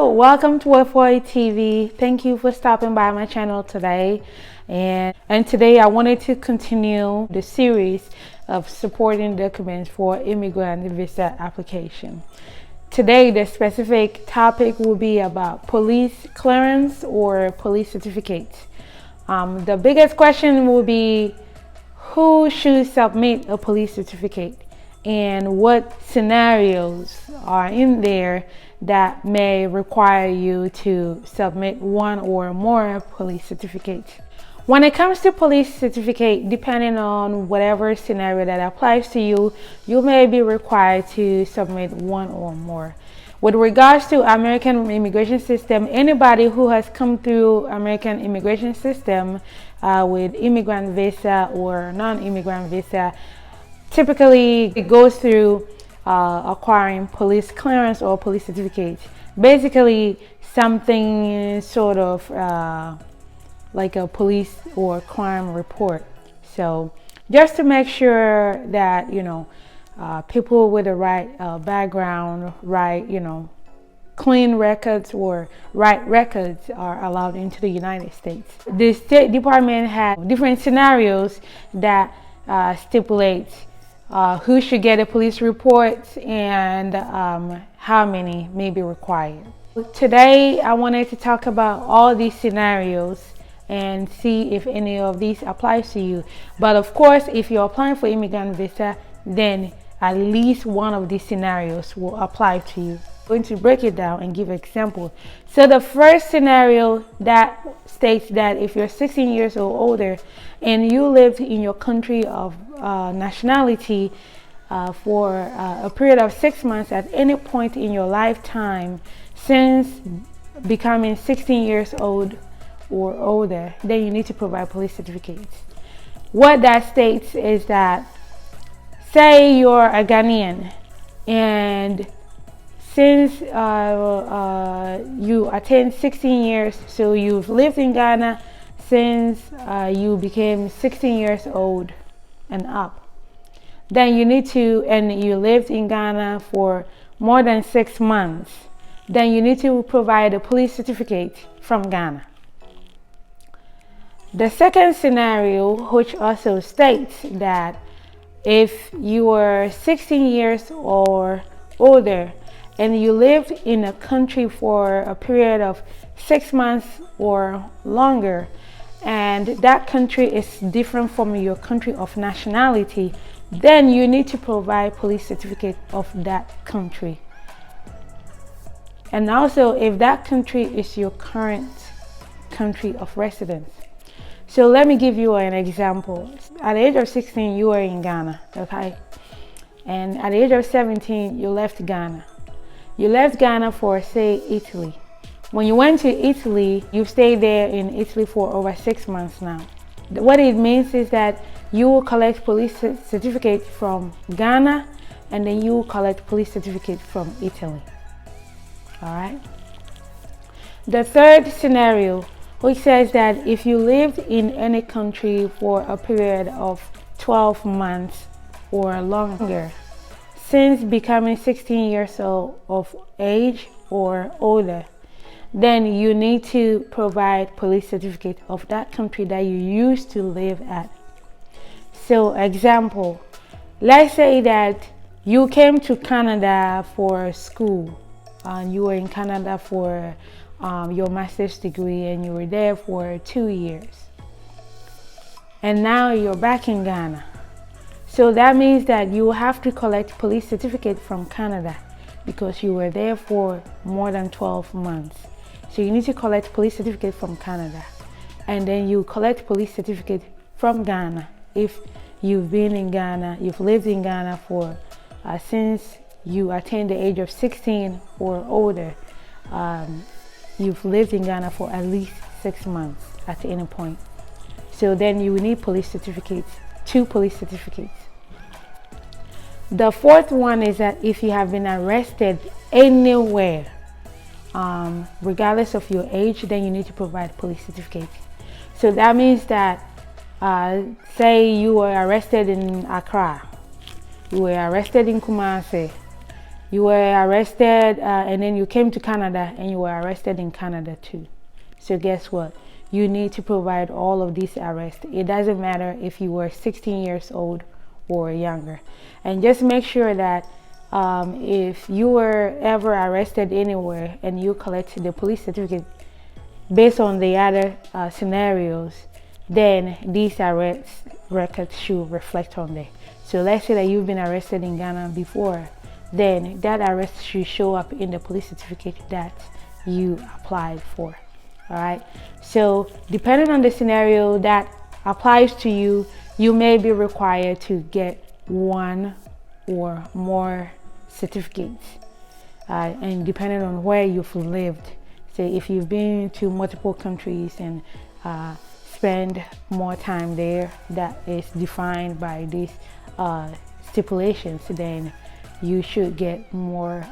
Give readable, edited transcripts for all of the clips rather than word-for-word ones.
Hello, welcome to F4A TV. Thank you for stopping by my channel today. And today I wanted to continue the series of supporting documents for immigrant visa application. Today the specific topic will be about police clearance or police certificate. The biggest question will be who should submit a police certificate and what scenarios are in there that may require you to submit one or more police certificates. When it comes to police certificate, depending on whatever scenario that applies to you, you may be required to submit one or more. With regards to American immigration system, anybody who has come through American immigration system with immigrant visa or non-immigrant visa, typically it goes through acquiring police clearance or police certificate. Basically something sort of like a police or crime report. So just to make sure that people with the right background, right clean records or right records are allowed into the United States. The State Department has different scenarios that stipulate who should get a police report and how many may be required. Today I wanted to talk about all these scenarios and see if any of these applies to you. But of course, if you're applying for immigrant visa, then at least one of these scenarios will apply to you. I'm going to break it down and give an example. So the first scenario that states that if you're 16 years or older and you lived in your country of nationality for a period of 6 months at any point in your lifetime since becoming 16 years old or older, then you need to provide police certificates. What that states is that, say you're a Ghanaian and since you attained 16 years, so you've lived in Ghana since you became 16 years old and up, then you need to, and you lived in Ghana for more than 6 months, then you need to provide a police certificate from Ghana. The second scenario, which also states that if you are 16 years or older and you lived in a country for a period of 6 months or longer, and that country is different from your country of nationality, then you need to provide police certificate of that country. And also if that country is your current country of residence. So let me give you an example. At the age of 16, you were in Ghana, okay? And at the age of 17, you left Ghana. You left Ghana for, say, Italy. When you went to Italy, you stayed there in Italy for over 6 months now. What it means is that you will collect police certificate from Ghana and then you will collect police certificate from Italy. All right? The third scenario, which says that if you lived in any country for a period of 12 months or longer since becoming 16 years old of age or older, then you need to provide police certificate of that country that you used to live at. So example, let's say that you came to Canada for school and you were in Canada for your master's degree and you were there for 2 years, and now you're back in Ghana. So that means that you have to collect police certificate from Canada because you were there for more than 12 months. So you need to collect police certificate from Canada, and then you collect police certificate from Ghana if you've been in Ghana, you've lived in Ghana for since you attained the age of 16 or older. You've lived in Ghana for at least 6 months at any point. So then you will need police certificates, 2 police certificates. The fourth one is that if you have been arrested anywhere, regardless of your age, then you need to provide police certificate. So that means that, say you were arrested in Accra, you were arrested in Kumasi, you were arrested and then you came to Canada and you were arrested in Canada too. So guess what? You need to provide all of these arrests. It doesn't matter if you were 16 years old or younger. And just make sure that if you were ever arrested anywhere and you collect the police certificate based on the other scenarios, then these arrest records should reflect on there. So let's say that you've been arrested in Ghana before, then that arrest should show up in the police certificate that you applied for. All right. So depending on the scenario that applies to you, you may be required to get one or more certificates, and depending on where you've lived. So if you've been to multiple countries and spend more time there, that is defined by these stipulations, then you should get more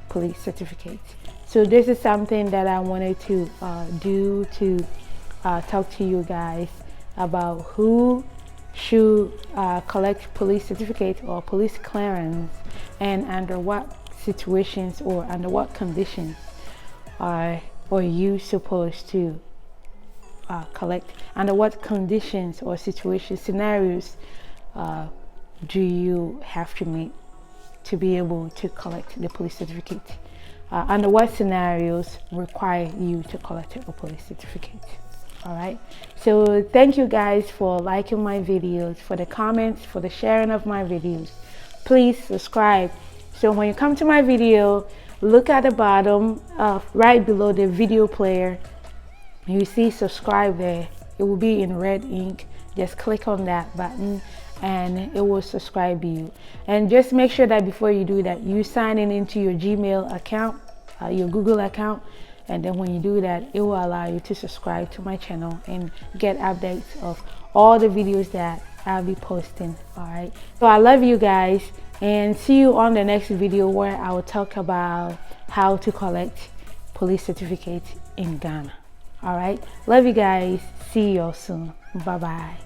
police certificates. So this is something that I wanted to do to talk to you guys about who should collect police certificate or police clearance, and under what situations or under what conditions are you supposed to collect, under what conditions or situations, scenarios do you have to meet to be able to collect the police certificate, under what scenarios require you to collect a police certificate. All right, so thank you guys for liking my videos, for the comments, for the sharing of my videos. Please subscribe. So when you come to my video, look at the bottom right below the video player. You see subscribe there. It will be in red ink. Just click on that button and it will subscribe you. And just make sure that before you do that, you sign in into your Gmail account, your Google account, and then when you do that, it will allow you to subscribe to my channel and get updates of all the videos that I'll be posting. All right, so I love you guys, and see you on the next video where I will talk about how to collect police certificates in Ghana. All right, love you guys. See you all soon. Bye bye.